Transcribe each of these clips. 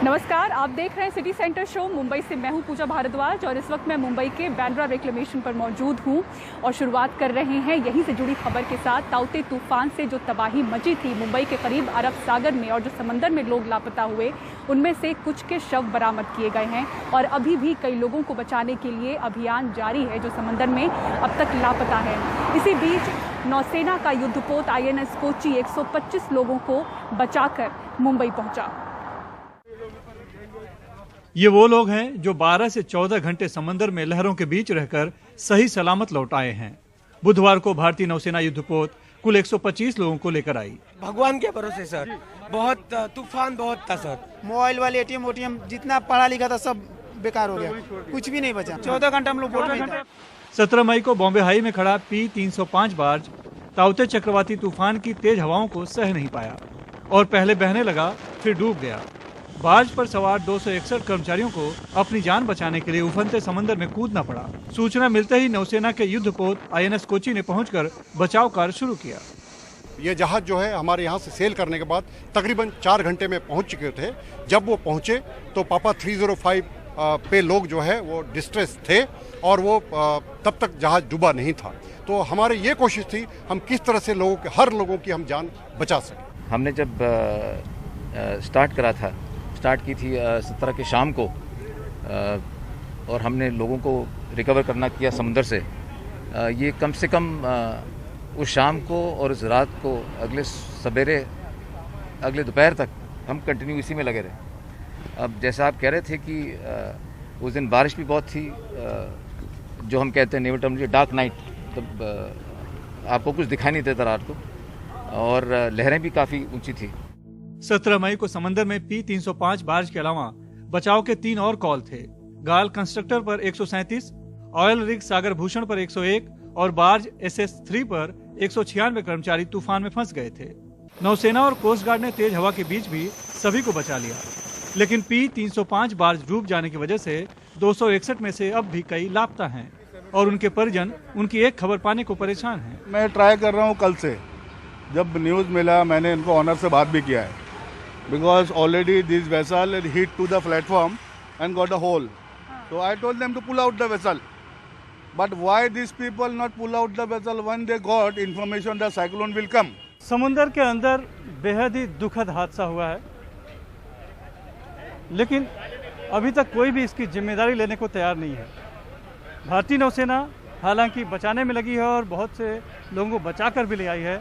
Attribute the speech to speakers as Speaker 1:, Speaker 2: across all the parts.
Speaker 1: नमस्कार, आप देख रहे हैं सिटी सेंटर शो। मुंबई से मैं हूं पूजा भारद्वाज और इस वक्त मैं मुंबई के बांद्रा रिक्लेमेशन पर मौजूद हूं और शुरुआत कर रहे हैं यहीं से जुड़ी खबर के साथ। ताउते तूफान से जो तबाही मची थी मुंबई के करीब अरब सागर में और जो समंदर में लोग लापता हुए, उनमें से कुछ के शव बरामद किए गए हैं और अभी भी कई लोगों को बचाने के लिए अभियान जारी है जो समंदर में अब तक लापता है। इसी बीच नौसेना का युद्धपोत INS कोची 125 लोगों को बचाकर मुंबई पहुंचा।
Speaker 2: ये वो लोग हैं जो 12 से 14 घंटे समंदर में लहरों के बीच रहकर सही सलामत लौट आए हैं। बुधवार को भारतीय नौसेना युद्धपोत कुल 125 लोगों को लेकर आई।
Speaker 3: भगवान के भरोसे सर, बहुत तूफान बहुत था सर।
Speaker 4: मोबाइल वाले ATM जितना पढ़ा लिखा था सब बेकार हो गया, कुछ भी नहीं बचा। 14 घंटा हम लोग बोट में थे।
Speaker 2: 17 मई को बॉम्बे हाई में खड़ा P-305 बार्ज ताउते चक्रवाती तूफान की तेज हवाओं को सह नहीं पाया और पहले बहने लगा फिर डूब गया। बार्ज पर सवार 261 कर्मचारियों को अपनी जान बचाने के लिए उफनते समंदर में कूदना पड़ा। सूचना मिलते ही नौसेना के युद्धपोत INS कोची ने पहुंचकर बचाव कार्य शुरू किया।
Speaker 5: ये जहाज जो है हमारे यहाँ से सेल करने के बाद तकरीबन 4 घंटे में पहुंच चुके थे। जब वो पहुंचे तो पापा 305 पे लोग जो है वो डिस्ट्रेस थे और वो तब तक जहाज डूबा नहीं था। तो हमारी ये कोशिश थी हम किस तरह से हर लोगों की हम जान बचा सकें।
Speaker 6: हमने जब स्टार्ट की थी 17 के शाम को और हमने लोगों को रिकवर करना किया समुंदर से। ये कम से कम उस शाम को और उस रात को अगले दोपहर तक हम कंटिन्यू इसी में लगे रहे। अब जैसा आप कह रहे थे कि उस दिन बारिश भी बहुत थी, जो हम कहते हैं नेवल टर्म डार्क नाइट, तब आपको कुछ दिखाई नहीं देता रात को और लहरें भी काफ़ी ऊंची थी।
Speaker 2: 17 मई को समंदर में P-305 बार्ज के अलावा बचाव के 3 और कॉल थे। गाल कंस्ट्रक्टर पर 137, ऑयल रिग सागर भूषण पर 101 और बार्ज SS-3 पर 196 कर्मचारी तूफान में फंस गए थे। नौसेना और कोस्ट गार्ड ने तेज हवा के बीच भी सभी को बचा लिया, लेकिन P-305 बार्ज डूब जाने की वजह से 261 में से अब भी कई लापता हैं और उनके परिजन उनकी एक खबर पाने को परेशान हैं।
Speaker 7: मैं ट्राई कर रहा हूँ कल से, जब न्यूज़ मिला मैंने इनको ऑनर से बात भी किया है। Because already this vessel hit to the platform and got a hole. So I told them to pull out the vessel. But why these people not pull out the vessel when they got information the cyclone will come?
Speaker 2: समुंदर के अंदर बेहद ही दुखद हादसा हुआ है, लेकिन अभी तक कोई भी इसकी जिम्मेदारी लेने को तैयार नहीं है। भारतीय नौसेना हालांकि बचाने में लगी है और बहुत से लोगों को बचाकर भी ले आई है,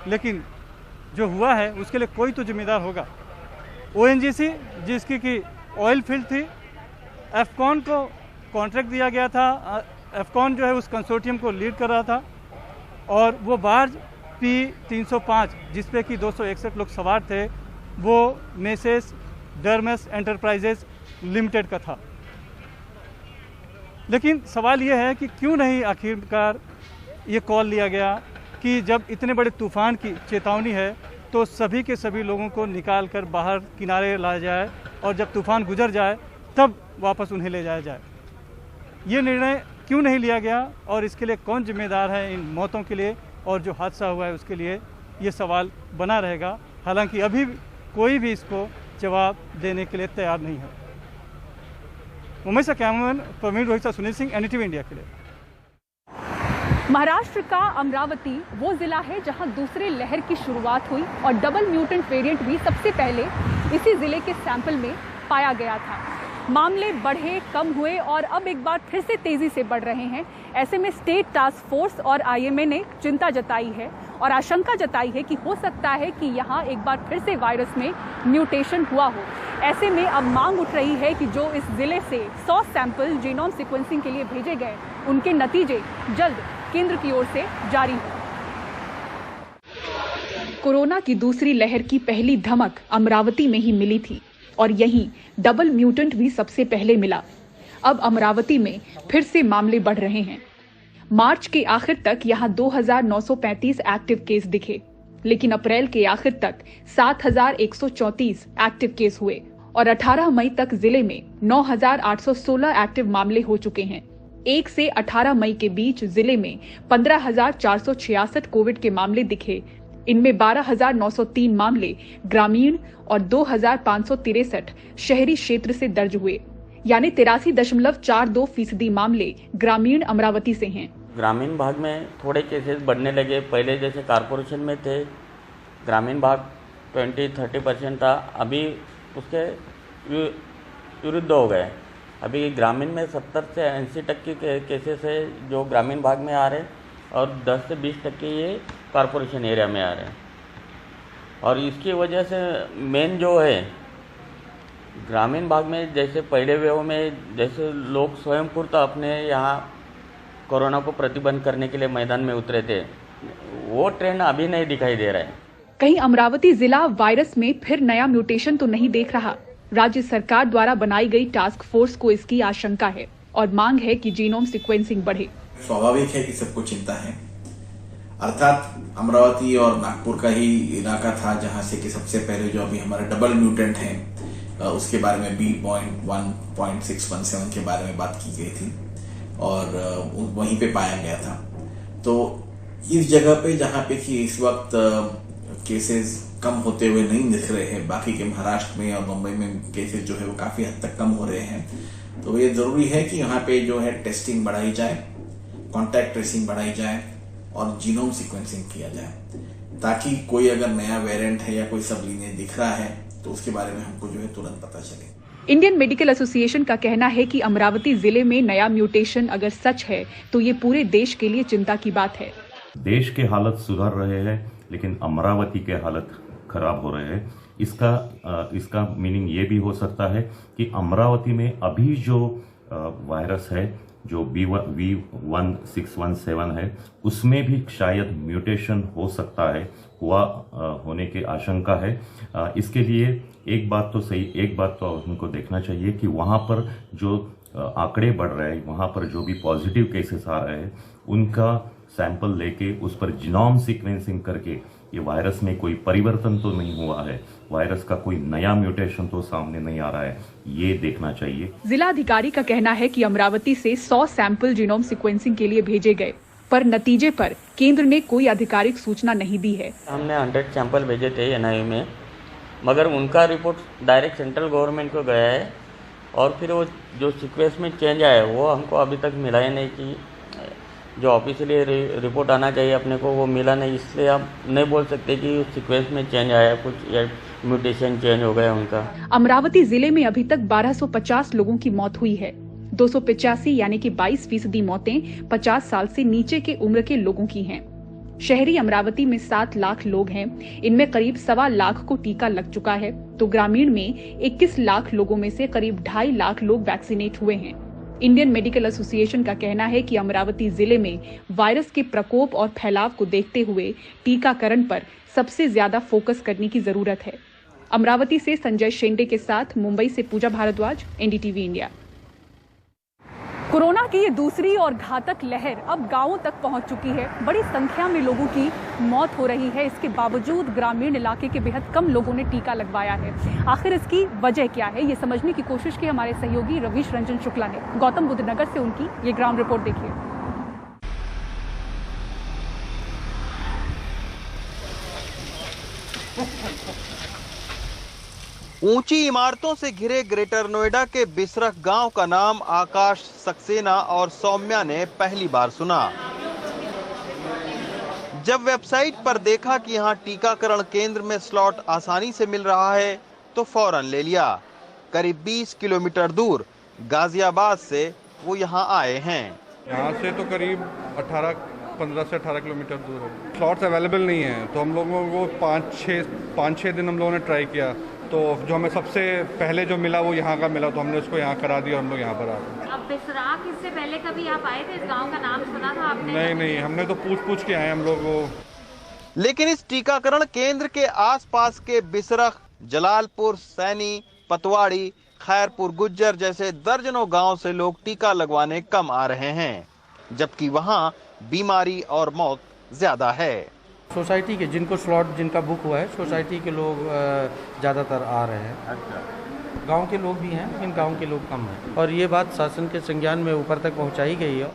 Speaker 2: लेकिन जो हुआ है उसके लिए कोई तो जिम्मेदार होगा। ONGC जिसकी कि ऑयल फील्ड थी, एफकॉन को कॉन्ट्रैक्ट दिया गया था। एफकॉन जो है उस कंसोर्टियम को लीड कर रहा था और वो बार्ज P-305 जिसपे कि 261 लोग सवार थे, वो मेसेस डर्मस एंटरप्राइजेस लिमिटेड का था। लेकिन सवाल ये है कि क्यों नहीं आखिरकार ये कॉल लिया गया कि जब इतने बड़े तूफान की चेतावनी है तो सभी के सभी लोगों को निकाल कर बाहर किनारे लाया जाए और जब तूफान गुजर जाए तब वापस उन्हें ले जाया जाए। ये निर्णय क्यों नहीं लिया गया और इसके लिए कौन जिम्मेदार है इन मौतों के लिए और जो हादसा हुआ है उसके लिए, ये सवाल बना रहेगा। हालांकि अभी कोई भी इसको जवाब देने के लिए तैयार नहीं है। मुंबई से cameraman Praveen Rohit, Sunil Singh, NDTV India के लिए।
Speaker 1: महाराष्ट्र का अमरावती वो जिला है जहां दूसरे लहर की शुरुआत हुई और डबल म्यूटेंट वेरिएंट भी सबसे पहले इसी जिले के सैंपल में पाया गया था। मामले बढ़े, कम हुए और अब एक बार फिर से तेजी से बढ़ रहे हैं। ऐसे में स्टेट टास्क फोर्स और IMA ने चिंता जताई है और आशंका जताई है कि हो सकता है कि यहाँ एक बार फिर से वायरस में म्यूटेशन हुआ हो। ऐसे में अब मांग उठ रही है कि जो इस जिले से 100 सैंपल जीनोम सीक्वेंसिंग के लिए भेजे गए, उनके नतीजे जल्द केंद्र की ओर से जारी हो। कोरोना की दूसरी लहर की पहली धमक अमरावती में ही मिली थी और यहीं डबल म्यूटेंट भी सबसे पहले मिला। अब अमरावती में फिर से मामले बढ़ रहे हैं। मार्च के आखिर तक यहां 2,935 एक्टिव केस दिखे, लेकिन अप्रैल के आखिर तक 7,134 एक्टिव केस हुए और 18 मई तक जिले में 9,816 एक्टिव मामले हो चुके हैं। 1 से 18 मई के बीच जिले में 15,466 कोविड के मामले दिखे, इनमें 12,903 मामले ग्रामीण और 2,563 शहरी क्षेत्र से दर्ज हुए, यानी 83.42% मामले ग्रामीण अमरावती से हैं।
Speaker 8: ग्रामीण भाग में थोड़े केसेस बढ़ने लगे। पहले जैसे कारपोरेशन में थे, ग्रामीण भाग 20-30% था, अभी उसके विरुद्ध हो गए। अभी ग्रामीण में 70 से 80% के केसेस है जो ग्रामीण भाग में आ रहे हैं और 10 से 20% ये कारपोरेशन एरिया में आ रहे हैं। और इसकी वजह से मेन जो है ग्रामीण भाग में, जैसे पहले वेव में जैसे लोग स्वयंस्फूर्त अपने यहाँ कोरोना को प्रतिबंध करने के लिए मैदान में उतरे थे, वो ट्रेंड अभी नहीं दिखाई दे रहा है।
Speaker 1: कहीं अमरावती जिला वायरस में फिर नया म्यूटेशन तो नहीं देख रहा। राज्य सरकार द्वारा बनाई गई टास्क फोर्स को इसकी आशंका है और मांग है कि जीनोम सीक्वेंसिंग बढ़े।
Speaker 9: स्वाभाविक है कि सबको चिंता है, अर्थात अमरावती और नागपुर का ही इलाका था जहां से कि सबसे पहले जो अभी हमारे डबल म्यूटेंट हैं उसके बारे में B.1.617 के बारे में बात की गई थी और वहीं पे पाया गया था। तो इस जगह पे जहां पे कि इस वक्त केसेस कम होते हुए नहीं दिख रहे हैं, बाकी के महाराष्ट्र में और मुंबई में केसेस जो है वो काफी हद तक कम हो रहे हैं, तो ये जरूरी है कि यहाँ पे जो है टेस्टिंग बढ़ाई जाए, कॉन्टैक्ट ट्रेसिंग बढ़ाई जाए और जीनोम सीक्वेंसिंग किया जाए, ताकि कोई अगर नया वेरिएंट है या कोई सबलीनियज दिख रहा है तो उसके बारे में हमको जो है तुरंत पता चले।
Speaker 1: इंडियन मेडिकल एसोसिएशन का कहना है कि अमरावती जिले में नया म्यूटेशन अगर सच है तो ये पूरे देश के लिए चिंता की बात है।
Speaker 10: देश के हालत सुधर रहे हैं लेकिन अमरावती के हालत खराब हो रहे हैं। इसका मीनिंग ये भी हो सकता है कि अमरावती में अभी जो वायरस है जो B.1.617 है उसमें भी शायद म्यूटेशन हो सकता है, होने की आशंका है। इसके लिए एक बात तो हमको देखना चाहिए कि वहाँ पर जो आंकड़े बढ़ रहे हैं, वहाँ पर जो भी पॉजिटिव केसेस आ रहे हैं उनका सैंपल लेके उस पर जीनोम सीक्वेंसिंग करके ये वायरस में कोई परिवर्तन तो नहीं हुआ है, वायरस का कोई नया म्यूटेशन तो सामने नहीं आ रहा है, ये देखना चाहिए।
Speaker 1: जिला अधिकारी का कहना है कि अमरावती से 100 सैंपल जीनोम सीक्वेंसिंग के लिए भेजे गए, पर नतीजे पर केंद्र ने कोई आधिकारिक सूचना नहीं दी है।
Speaker 8: हमने 100 सैंपल भेजे थे NIU में, मगर उनका रिपोर्ट डायरेक्ट सेंट्रल गवर्नमेंट को गया है और फिर वो जो सीक्वेंस में चेंज आया है वो हमको अभी तक मिला ही नहीं कि जो ऑफिशियली रिपोर्ट आना चाहिए अपने को वो मिला नहीं, इसलिए आप नहीं बोल सकते कि सीक्वेंस में चेंज आया कुछ या म्यूटेशन चेंज हो गया उनका। अमरावती जिले में अभी तक 1250 लोगों की मौत हुई है। 285 यानी कि 22% मौतें 50 साल से नीचे के उम्र के लोगों की हैं। शहरी अमरावती में 7 लाख लोग हैं, इनमें करीब 1.25 लाख को टीका लग चुका है, तो ग्रामीण में 21 लाख लोगों में से करीब 2.5 लाख लोग वैक्सीनेट हुए हैं। इंडियन मेडिकल एसोसिएशन का कहना है कि अमरावती जिले में वायरस के प्रकोप और फैलाव को देखते हुए टीकाकरण पर सबसे ज्यादा फोकस करने की जरूरत है। अमरावती से संजय शेंडे के साथ मुंबई से पूजा भारद्वाज, NDTV इंडिया। कोरोना की ये दूसरी और घातक लहर अब गांवों तक पहुंच चुकी है। बड़ी संख्या में लोगों की मौत हो रही है। इसके बावजूद ग्रामीण इलाके के बेहद कम लोगों ने टीका लगवाया है। आखिर इसकी वजह क्या है, ये समझने की कोशिश की हमारे सहयोगी रवीश रंजन शुक्ला ने। गौतम बुद्ध नगर से उनकी ये ग्राउंड रिपोर्ट देखिए।
Speaker 11: ऊंची इमारतों से घिरे ग्रेटर नोएडा के बिसरख गांव का नाम आकाश सक्सेना और सौम्या ने पहली बार सुना। जब वेबसाइट पर देखा कि यहां टीकाकरण केंद्र में स्लॉट आसानी से मिल रहा है तो फौरन ले लिया। करीब 20 किलोमीटर दूर गाजियाबाद से वो यहां आए हैं।
Speaker 7: यहाँ से तो करीब 15 से 18 किलोमीटर दूर है। स्लॉट्स अवेलेबल नहीं है तो हम लोगों को 5-6 दिन हम लोगों ने ट्राई किया, तो जो हमें सबसे पहले जो मिला वो यहाँ का मिला, तो हमने उसको यहाँ करा दिया और हम लोग यहाँ पर आ गए।
Speaker 12: अब बिसराख इससे पहले कभी आप आए थे? इस गांव का नाम सुना था आपने?
Speaker 7: नहीं, हमने तो पूछ के आए हम लोग वो।
Speaker 11: लेकिन इस टीकाकरण केंद्र के आसपास के बिसरख, जलालपुर, सैनी, पतवाड़ी, खैरपुर गुज्जर जैसे दर्जनों गांव से लोग टीका लगवाने कम आ रहे हैं, जबकि वहां बीमारी और मौत ज्यादा है।
Speaker 13: सोसाइटी के जिनको स्लॉट जिनका बुक हुआ है, सोसाइटी के लोग ज़्यादातर आ रहे हैं। अच्छा। गांव के लोग भी हैं लेकिन गांव के लोग कम हैं और ये बात शासन के संज्ञान में ऊपर तक पहुंचाई गई है।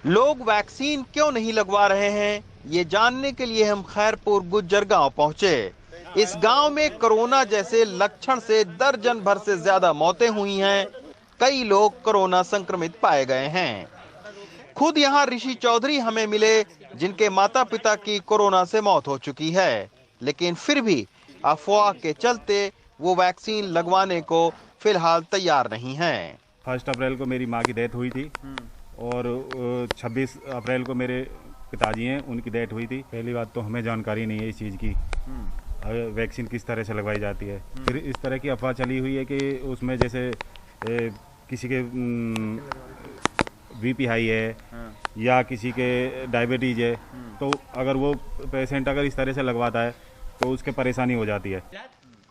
Speaker 11: लोग वैक्सीन क्यों नहीं लगवा रहे हैं, ये जानने के लिए हम खैरपुर गुज्जर गांव पहुंचे। इस गांव में कोरोना जैसे लक्षण से दर्जन भर से ज्यादा मौतें हुई हैं। कई लोग कोरोना संक्रमित पाए गए हैं। खुद यहाँ ऋषि चौधरी हमें मिले, जिनके माता पिता की कोरोना से मौत हो चुकी है, लेकिन फिर भी अफवाह के चलते वो वैक्सीन लगवाने को फिलहाल तैयार नहीं हैं।
Speaker 14: 1 अप्रैल को मेरी माँ की डेथ हुई थी और 26 अप्रैल को मेरे पिताजी हैं, उनकी डेथ हुई थी। पहली बात तो हमें जानकारी नहीं है इस चीज़ की, वैक्सीन किस तरह से लगवाई जाती है। फिर इस तरह की अफवाह चली हुई है कि उसमें जैसे किसी के बीपी हाई है या किसी के डायबिटीज है, तो अगर वो पेशेंट अगर इस तरह से लगवाता है तो उसके परेशानी हो जाती है।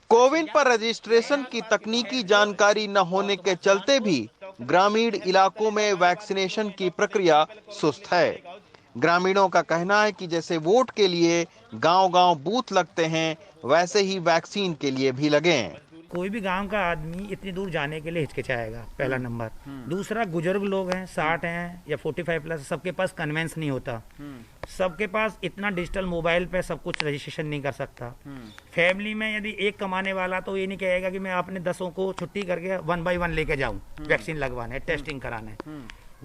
Speaker 11: कोविन पर रजिस्ट्रेशन की तकनीकी जानकारी न होने के चलते भी ग्रामीण इलाकों में वैक्सीनेशन की प्रक्रिया सुस्त है। ग्रामीणों का कहना है कि जैसे वोट के लिए गांव-गांव बूथ लगते हैं, वैसे ही वैक्सीन के लिए भी लगे।
Speaker 15: कोई भी गांव का आदमी इतनी दूर जाने के लिए हिचकिचाएगा, पहला नंबर। दूसरा, बुजुर्ग लोग हैं, 60 हैं या 45 प्लस, सबके पास कन्वेंस नहीं होता। सबके पास इतना डिजिटल मोबाइल पे सब कुछ रजिस्ट्रेशन नहीं कर सकता। फैमिली में यदि एक कमाने वाला तो ये नहीं कहेगा कि मैं अपने 10 को छुट्टी करके 1 बाय 1 लेके जाऊं वैक्सीन लगवाने, टेस्टिंग कराने।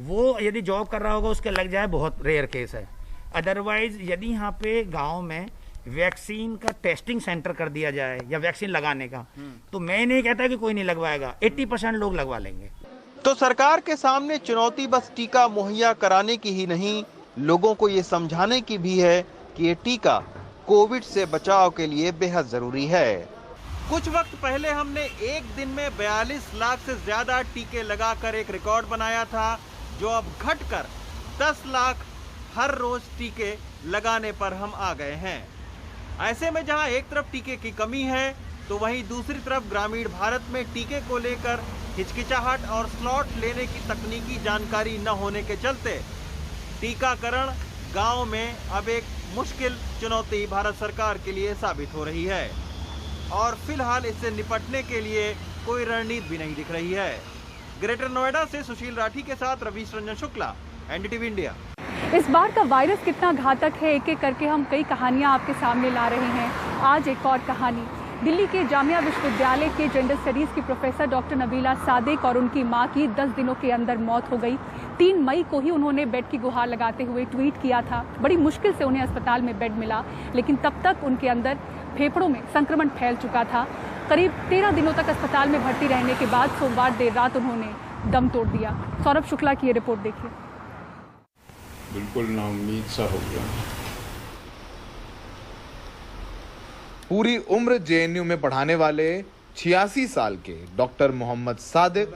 Speaker 15: वो यदि जॉब कर रहा होगा उसके लग जाए, बहुत रेयर केस है। अदरवाइज यदि यहाँ पे गाँव में वैक्सीन का टेस्टिंग सेंटर कर दिया जाए या वैक्सीन लगाने का, तो मैं नहीं कहता कि कोई नहीं लगवाएगा, 80% लोग लगवा लेंगे।
Speaker 11: तो सरकार के सामने चुनौती बस टीका मुहैया कराने की ही नहीं, लोगों को ये समझाने की भी है कि ये टीका कोविड से बचाव के लिए बेहद जरूरी है। कुछ वक्त पहले हमने एक दिन में 42 लाख से ज्यादा टीके लगाकर एक रिकॉर्ड बनाया था, जो अब घटकर 10 लाख हर रोज टीके लगाने पर हम आ गए हैं। ऐसे में जहां एक तरफ टीके की कमी है, तो वहीं दूसरी तरफ ग्रामीण भारत में टीके को लेकर हिचकिचाहट और स्लॉट लेने की तकनीकी जानकारी न होने के चलते टीकाकरण गांव में अब एक मुश्किल चुनौती भारत सरकार के लिए साबित हो रही है और फिलहाल इससे निपटने के लिए कोई रणनीति भी नहीं दिख रही है। ग्रेटर नोएडा से सुशील राठी के साथ रवीश रंजन शुक्ला, एनडीटीवी इंडिया।
Speaker 1: इस बार का वायरस कितना घातक है, एक एक करके हम कई कहानियां आपके सामने ला रहे हैं। आज एक और कहानी, दिल्ली के जामिया विश्वविद्यालय के जेंडर स्टडीज की प्रोफेसर डॉक्टर नबीला सादिक और उनकी मां की 10 दिनों के अंदर मौत हो गई। 3 मई को ही उन्होंने बेड की गुहार लगाते हुए ट्वीट किया था। बड़ी मुश्किल से उन्हें अस्पताल में बेड मिला, लेकिन तब तक उनके अंदर फेफड़ों में संक्रमण फैल चुका था। करीब 13 दिनों तक अस्पताल में भर्ती रहने के बाद सोमवार देर रात उन्होंने दम तोड़ दिया। सौरभ शुक्ला की ये रिपोर्ट देखिए।
Speaker 16: बिल्कुल नाउम्मीद सा हो गया।
Speaker 17: पूरी उम्र जेएनयू में पढ़ाने वाले 86 साल के डॉक्टर मोहम्मद सादिक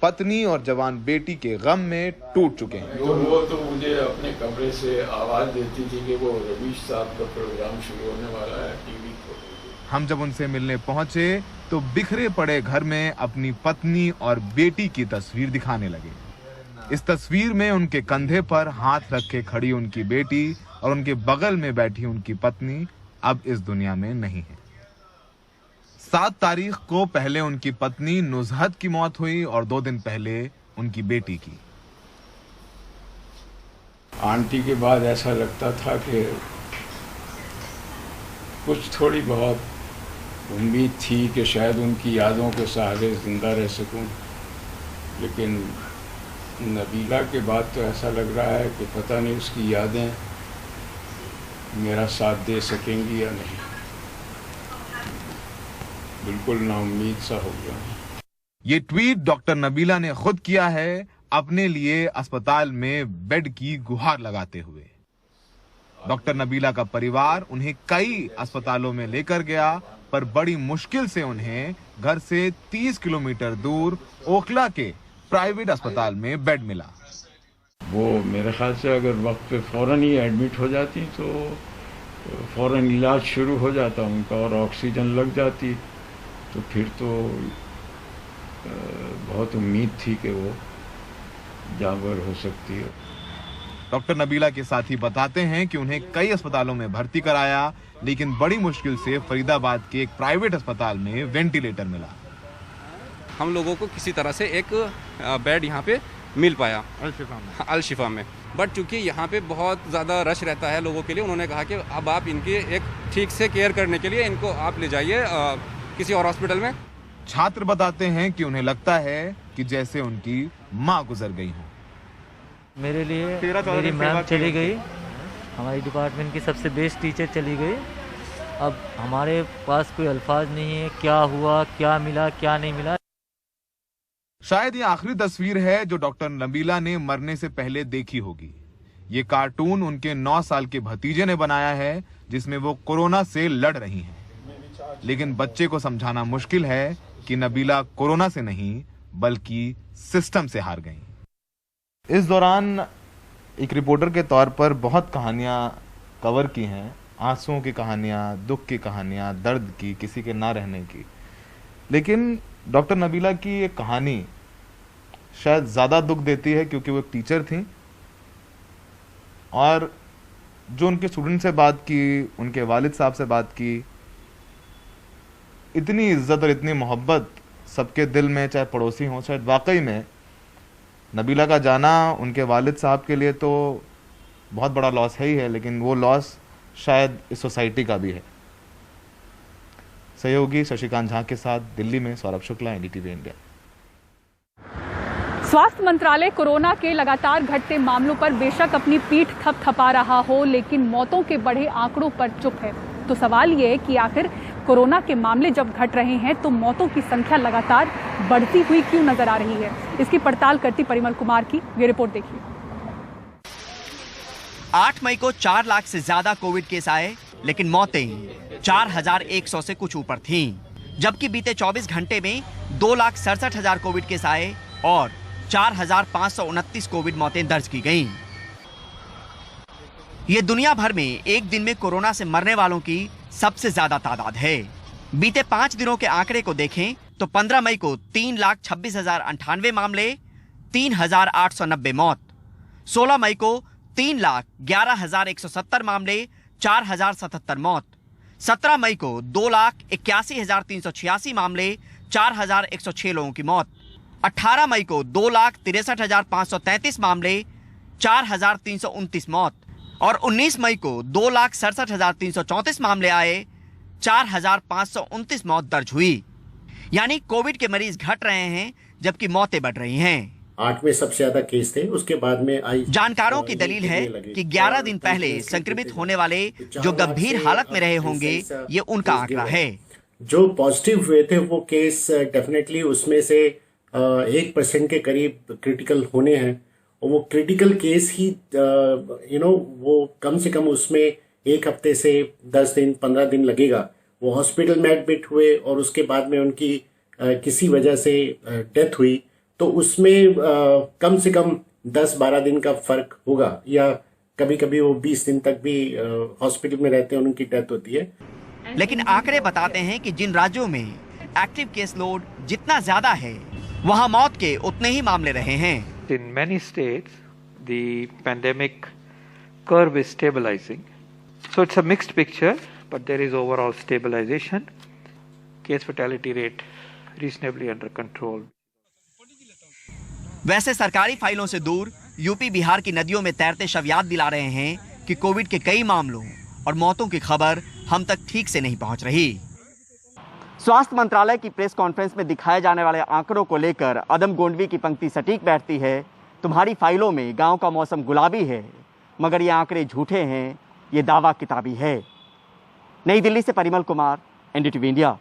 Speaker 17: पत्नी और जवान बेटी के गम में टूट चुके हैं।
Speaker 16: वो तो मुझे अपने कमरे से आवाज देती थी कि वो रवीश साहब का प्रोग्राम शुरू होने वाला है, टीवी खोलो।
Speaker 17: हम जब उनसे मिलने पहुंचे तो बिखरे पड़े घर में अपनी पत्नी और बेटी की तस्वीर दिखाने लगे। इस तस्वीर में उनके कंधे पर हाथ रख के खड़ी उनकी बेटी और उनके बगल में बैठी उनकी पत्नी अब इस दुनिया में नहीं है। 7 तारीख को पहले उनकी पत्नी नुजहत की मौत हुई और 2 दिन पहले उनकी बेटी की।
Speaker 16: आंटी के बाद ऐसा लगता था कि कुछ थोड़ी बहुत उम्मीद थी कि शायद उनकी यादों के सहारे जिंदा रह सकूं, लेकिन नबीला के बाद तो ऐसा लग रहा है कि पता नहीं उसकी यादें मेरा साथ दे सकेंगी या नहीं। बिल्कुल नाउम्मीद सा हो गया।
Speaker 17: ये ट्वीट डॉक्टर नबीला ने खुद किया है, अपने लिए अस्पताल में बेड की गुहार लगाते हुए। डॉक्टर नबीला का परिवार उन्हें कई अस्पतालों में लेकर गया, पर बड़ी मुश्किल से उन्हें घर से 30 किलोमीटर दूर ओखला के प्राइवेट अस्पताल में बेड मिला।
Speaker 16: वो मेरे ख्याल से अगर वक्त पे फौरन ही एडमिट हो जाती तो फौरन इलाज शुरू हो जाता उनका और ऑक्सीजन लग जाती, तो फिर तो बहुत उम्मीद थी कि वो जाबर हो सकती है।
Speaker 17: डॉक्टर नबीला के साथी बताते हैं कि उन्हें कई अस्पतालों में भर्ती कराया, लेकिन बड़ी मुश्किल से फरीदाबाद के एक प्राइवेट अस्पताल में वेंटिलेटर मिला।
Speaker 18: हम लोगों को किसी तरह से एक बेड यहाँ पे मिल पाया अल शिफा में। बट चूंकि यहाँ पे बहुत ज़्यादा रश रहता है लोगों के लिए, उन्होंने कहा कि अब आप इनकी एक ठीक से केयर करने के लिए इनको आप ले जाइए किसी और हॉस्पिटल में।
Speaker 17: छात्र बताते हैं कि उन्हें लगता है कि जैसे उनकी माँ गुजर गई हो।
Speaker 19: मेरे लिए मेरी मैम चली गई, हमारी डिपार्टमेंट की सबसे बेस्ट टीचर चली गई। अब हमारे पास कोई अल्फाज नहीं है, क्या हुआ, क्या मिला, क्या नहीं मिला।
Speaker 17: शायद ये आखिरी तस्वीर है जो डॉक्टर नबीला ने मरने से पहले देखी होगी। ये कार्टून उनके 9 साल के भतीजे ने बनाया है, जिसमें वो कोरोना से लड़ रही हैं। लेकिन बच्चे को समझाना मुश्किल है कि नबीला कोरोना से नहीं बल्कि सिस्टम से हार गई।
Speaker 20: इस दौरान एक रिपोर्टर के तौर पर बहुत कहानियां कवर की हैं, आंसुओं की कहानियां, दुख की कहानियां, दर्द की, किसी के ना रहने की। लेकिन डॉक्टर नबीला की एक कहानी शायद ज़्यादा दुख देती है, क्योंकि वो एक टीचर थी और जो उनके स्टूडेंट से बात की, उनके वालिद साहब से बात की, इतनी इज्जत और इतनी मोहब्बत सबके दिल में, चाहे पड़ोसी हों, शायद वाकई में नबीला का जाना उनके वालिद साहब के लिए तो बहुत बड़ा लॉस है ही है, लेकिन वो लॉस शायद इस सोसाइटी का भी है। सहयोगी शशिकांत झा के साथ दिल्ली में सौरभ शुक्ला, एनडीटीवी इंडिया।
Speaker 1: स्वास्थ्य मंत्रालय कोरोना के लगातार घटते मामलों पर बेशक अपनी पीठ थपथपा रहा हो, लेकिन मौतों के बढ़े आंकड़ों पर चुप है। तो सवाल ये है कि आखिर कोरोना के मामले जब घट रहे हैं तो मौतों की संख्या लगातार बढ़ती हुई क्यों नजर आ रही है? इसकी पड़ताल करती परिमल कुमार की ये रिपोर्ट देखिए।
Speaker 21: 8 मई को 4 लाख से ज्यादा कोविड केस आए, लेकिन मौतें 4100 से कुछ ऊपर थीं। जबकि बीते 24 घंटे में 2,67,000 कोविड केस आए और 4,529 कोविड मौतें दर्ज की गईं। ये दुनिया भर में एक दिन में कोरोना से मरने वालों की सबसे ज्यादा तादाद है। बीते 5 दिनों के आंकड़े को देखें तो 15 मई को 3,26,098 मामले, 3,890 मौत। 16 मई को 3,11,170 मामले, 4,077 मौत। 17 मई को 2,81,386 मामले, 4,106 लोगों की मौत। 18 मई को 2,63,533 मामले, 4,329 मौत। और 19 मई को 2,67,334 मामले आए, 4,529 मौत दर्ज हुई। यानी कोविड के मरीज घट रहे हैं जबकि मौतें बढ़ रही हैं।
Speaker 22: 8 में सबसे ज्यादा केस थे, उसके बाद में आई।
Speaker 21: जानकारों की दलील है कि 11 दिन पहले संक्रमित होने वाले जो गंभीर हालत में रहे होंगे, ये उनका आंकड़ा है।
Speaker 22: जो पॉजिटिव हुए थे वो केस डेफिनेटली उसमें से 1% के करीब क्रिटिकल होने हैं, और वो क्रिटिकल केस ही वो कम से कम उसमें 1 हफ्ते से 10 दिन 15 दिन लगेगा। वो हॉस्पिटल में एडमिट हुए और उसके बाद में उनकी किसी वजह से डेथ हुई, तो उसमें कम से कम 10-12 दिन का फर्क होगा, या कभी कभी वो 20 दिन तक भी हॉस्पिटल में रहते हैं, उनकी डेथ होती है।
Speaker 21: लेकिन आंकड़े बताते हैं कि जिन राज्यों में एक्टिव केस लोड जितना ज्यादा है, वहां मौत के उतने ही मामले रहे हैं।
Speaker 23: In many states, the pandemic curve is stabilizing. So it's a mixed picture, but there is overall stabilization. Case fatality rate reasonably under control.
Speaker 21: वैसे सरकारी फाइलों से दूर यूपी बिहार की नदियों में तैरते शव याद दिला रहे हैं कि कोविड के कई मामलों और मौतों की खबर हम तक ठीक से नहीं पहुंच रही। स्वास्थ्य मंत्रालय की प्रेस कॉन्फ्रेंस में दिखाए जाने वाले आंकड़ों को लेकर अदम गोंडवी की पंक्ति सटीक बैठती है। तुम्हारी फाइलों में गांव का मौसम गुलाबी है, मगर ये आंकड़े झूठे हैं, ये दावा किताबी है। नई दिल्ली से परिमल कुमार, एनडीटीवी इंडिया।